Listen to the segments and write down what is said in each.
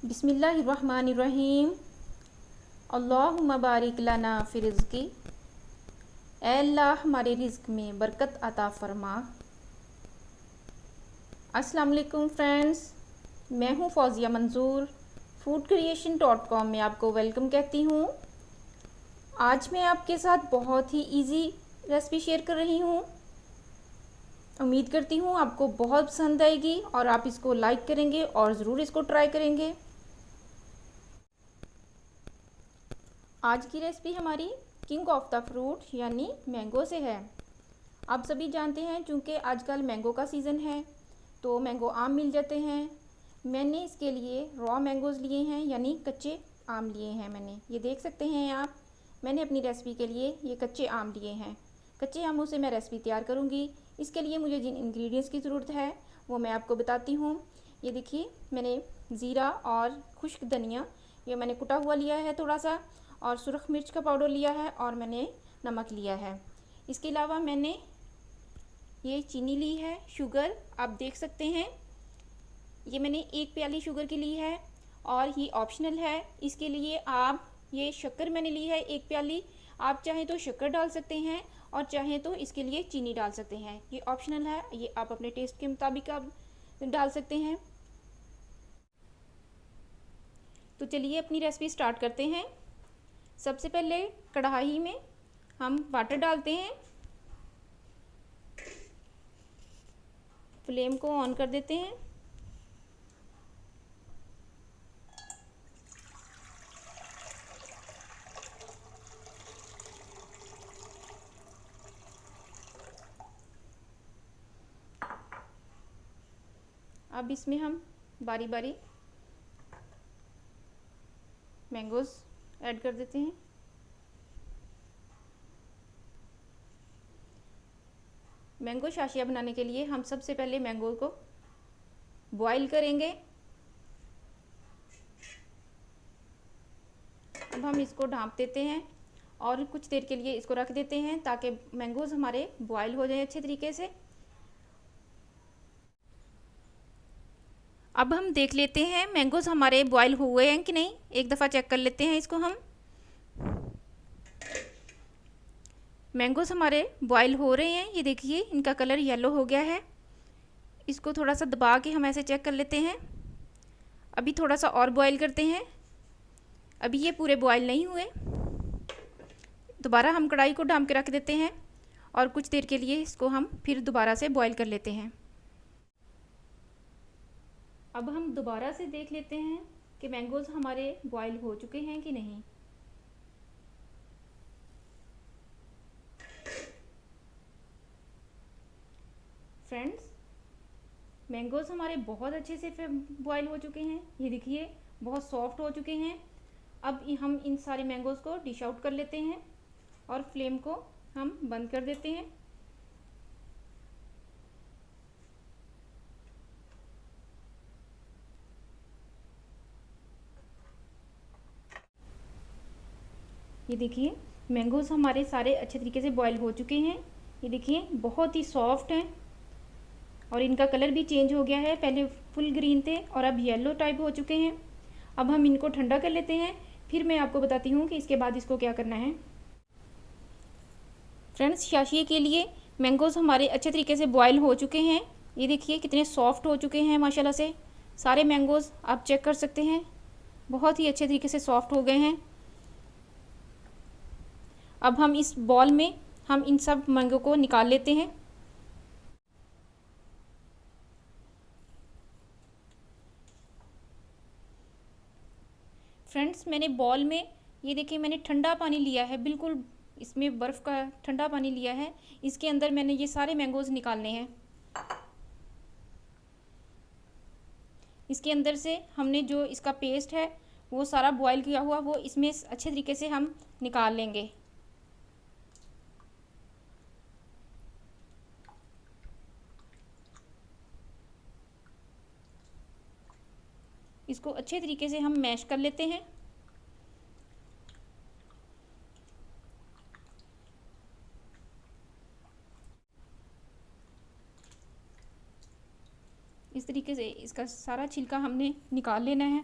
बिस्मिल्लाहिर्रहमानिर्रहीम। अल्लाहुम्मा बारिक लना फ़ी रिज़्क़ी। ऐ अल्लाह हमारे रिज़्क़ में बरकत अता फ़रमा। अस्सलाम वालेकुम फ्रेंड्स, मैं हूँ फ़ौज़िया मंज़ूर। foodcreation.com में आपको वेलकम कहती हूँ। आज मैं आपके साथ बहुत ही इजी रेसिपी शेयर कर रही हूँ। उम्मीद करती हूँ आपको बहुत पसंद आएगी और आप इसको लाइक करेंगे और ज़रूर इसको ट्राई करेंगे। आज की रेसिपी हमारी किंग ऑफ द फ्रूट यानी मैंगो से है। आप सभी जानते हैं चूँकि आजकल मैंगो का सीज़न है तो मैंगो आम मिल जाते हैं। मैंने इसके लिए रॉ मैंगोज़ लिए हैं यानी कच्चे आम लिए हैं। ये देख सकते हैं आप, मैंने अपनी रेसिपी के लिए ये कच्चे आम लिए हैं। कच्चे आमों से मैं रेसिपी तैयार करूँगी। इसके लिए मुझे जिन इंग्रेडिएंट्स की ज़रूरत है वो मैं आपको बताती हूँ। ये देखिए, मैंने ज़ीरा और खुश्क धनिया ये मैंने कुटा हुआ लिया है थोड़ा सा, और सुरख मिर्च का पाउडर लिया है, और मैंने नमक लिया है। इसके अलावा मैंने ये चीनी ली है, शुगर आप देख सकते हैं। ये मैंने 1 प्याली शुगर की ली है और ये ऑप्शनल है। इसके लिए आप ये शक्कर मैंने ली है 1 प्याली। आप चाहें तो शक्कर डाल सकते हैं और चाहें तो इसके लिए चीनी डाल सकते हैं। ये ऑप्शनल है, ये आप अपने टेस्ट के मुताबिक आप डाल सकते हैं। तो चलिए अपनी रेसिपी स्टार्ट करते हैं। सबसे पहले कढ़ाई में हम वाटर डालते हैं, फ्लेम को ऑन कर देते हैं। अब इसमें हम बारी बारी मैंगोज़ ऐड कर देते हैं। मैंगो शाशिया बनाने के लिए हम सबसे पहले मैंगो को बॉईल करेंगे। अब हम इसको ढाँप देते हैं और कुछ देर के लिए इसको रख देते हैं ताकि मैंगोज़ हमारे बॉईल हो जाएं अच्छे तरीके से। अब हम देख लेते हैं मैंगोज़ हमारे बॉईल हुए हैं कि नहीं, एक दफ़ा चेक कर लेते हैं इसको हम। मैंगोज़ हमारे बॉईल हो रहे हैं, ये देखिए इनका कलर येलो हो गया है। इसको थोड़ा सा दबा के हम ऐसे चेक कर लेते हैं। अभी थोड़ा सा और बॉईल करते हैं, अभी ये पूरे बॉईल नहीं हुए। दोबारा हम कढ़ाई को ढाँप के रख देते हैं और कुछ देर के लिए इसको हम फिर दोबारा से बॉईल कर लेते हैं। अब हम दोबारा से देख लेते हैं कि मैंगोज़ हमारे बॉईल हो चुके हैं कि नहीं। फ्रेंड्स, मैंगोज़ हमारे बहुत अच्छे से बॉईल हो चुके हैं। ये देखिए बहुत सॉफ्ट हो चुके हैं। अब हम इन सारे मैंगोज़ को डिश आउट कर लेते हैं और फ्लेम को हम बंद कर देते हैं। ये देखिए मैंगोज़ हमारे सारे अच्छे तरीके से बॉईल हो चुके हैं। ये देखिए बहुत ही सॉफ्ट हैं और इनका कलर भी चेंज हो गया है। पहले फुल ग्रीन थे और अब येलो टाइप हो चुके हैं। अब हम इनको ठंडा कर लेते हैं, फिर मैं आपको बताती हूँ कि इसके बाद इसको क्या करना है। फ्रेंड्स, शाशिये के लिए मैंगोज़ हमारे अच्छे तरीके से बॉईल हो चुके हैं। ये देखिए कितने सॉफ्ट हो चुके हैं माशाल्लाह से। सारे मैंगोज़ आप चेक कर सकते हैं, बहुत ही अच्छे तरीके से सॉफ्ट हो गए हैं। अब हम इस बॉल में हम इन सब मैंगो को निकाल लेते हैं। फ्रेंड्स, मैंने बॉल में ये देखिए मैंने ठंडा पानी लिया है, बिल्कुल इसमें बर्फ़ का ठंडा पानी लिया है। इसके अंदर मैंने ये सारे मैंगोज़ निकालने हैं। इसके अंदर से हमने जो इसका पेस्ट है वो सारा बॉईल किया हुआ वो इसमें अच्छे तरीके से हम निकाल लेंगे। इसको अच्छे तरीके से हम मैश कर लेते हैं। इस तरीके से इसका सारा छिलका हमने निकाल लेना है।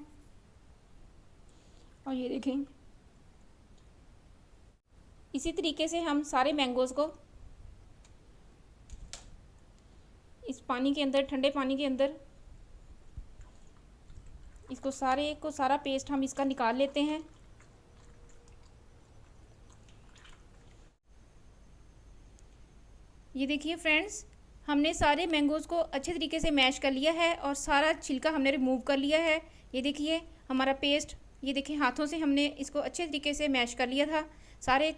और ये देखें, इसी तरीके से हम सारे मैंगोज़ को इस पानी के अंदर, ठंडे पानी के अंदर, इसको सारे को सारा पेस्ट हम इसका निकाल लेते हैं। ये देखिए फ्रेंड्स, हमने सारे मैंगोज़ को अच्छे तरीके से मैश कर लिया है और सारा छिलका हमने रिमूव कर लिया है। ये देखिए हमारा पेस्ट, ये देखिए हाथों से हमने इसको अच्छे तरीके से मैश कर लिया था, सारे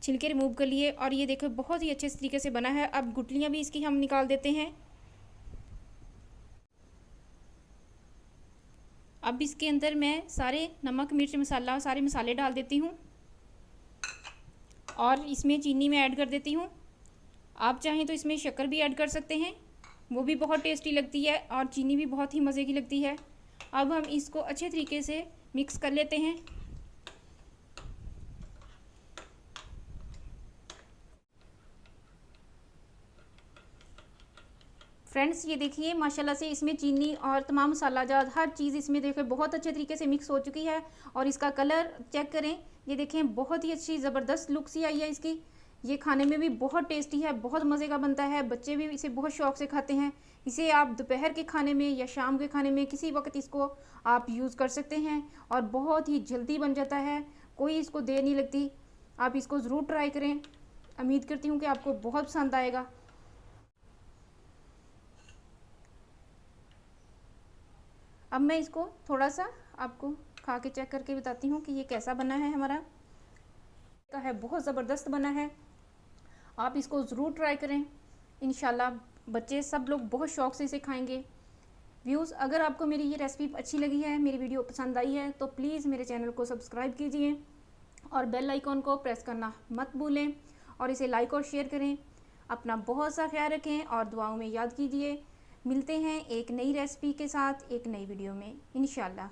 छिलके रिमूव कर लिए और ये देखो बहुत ही अच्छे तरीके से बना है। अब गुठलियाँ भी इसकी हम निकाल देते हैं। अब इसके अंदर मैं सारे नमक, मिर्च, मसाला, सारे मसाले डाल देती हूँ और इसमें चीनी मैं ऐड कर देती हूँ। आप चाहें तो इसमें शक्कर भी ऐड कर सकते हैं, वो भी बहुत टेस्टी लगती है और चीनी भी बहुत ही मज़े की लगती है। अब हम इसको अच्छे तरीके से मिक्स कर लेते हैं। फ्रेंड्स ये देखिए माशाल्लाह से इसमें चीनी और तमाम मसाला जात हर चीज़ इसमें देखिए बहुत अच्छे तरीके से मिक्स हो चुकी है और इसका कलर चेक करें, ये देखें बहुत ही अच्छी ज़बरदस्त लुक सी आई है इसकी। ये खाने में भी बहुत टेस्टी है, बहुत मज़े का बनता है, बच्चे भी इसे बहुत शौक़ से खाते हैं। इसे आप दोपहर के खाने में या शाम के खाने में किसी वक्त इसको आप यूज़ कर सकते हैं और बहुत ही जल्दी बन जाता है, कोई इसको देर नहीं लगती। आप इसको ज़रूर ट्राई करें, उम्मीद करती हूँ कि आपको बहुत पसंद आएगा। अब मैं इसको थोड़ा सा आपको खा के चेक करके बताती हूँ कि ये कैसा बना है। हमारा का है बहुत ज़बरदस्त बना है, आप इसको ज़रूर ट्राई करें। इंशाल्लाह बच्चे सब लोग बहुत शौक़ से इसे खाएंगे। व्यूज़, अगर आपको मेरी ये रेसिपी अच्छी लगी है, मेरी वीडियो पसंद आई है तो प्लीज़ मेरे चैनल को सब्सक्राइब कीजिए और बेल आइकॉन को प्रेस करना मत भूलें और इसे लाइक और शेयर करें। अपना बहुत सा ख्याल रखें और दुआओं में याद कीजिए। मिलते हैं एक नई रेसिपी के साथ एक नई वीडियो में इंशाल्लाह।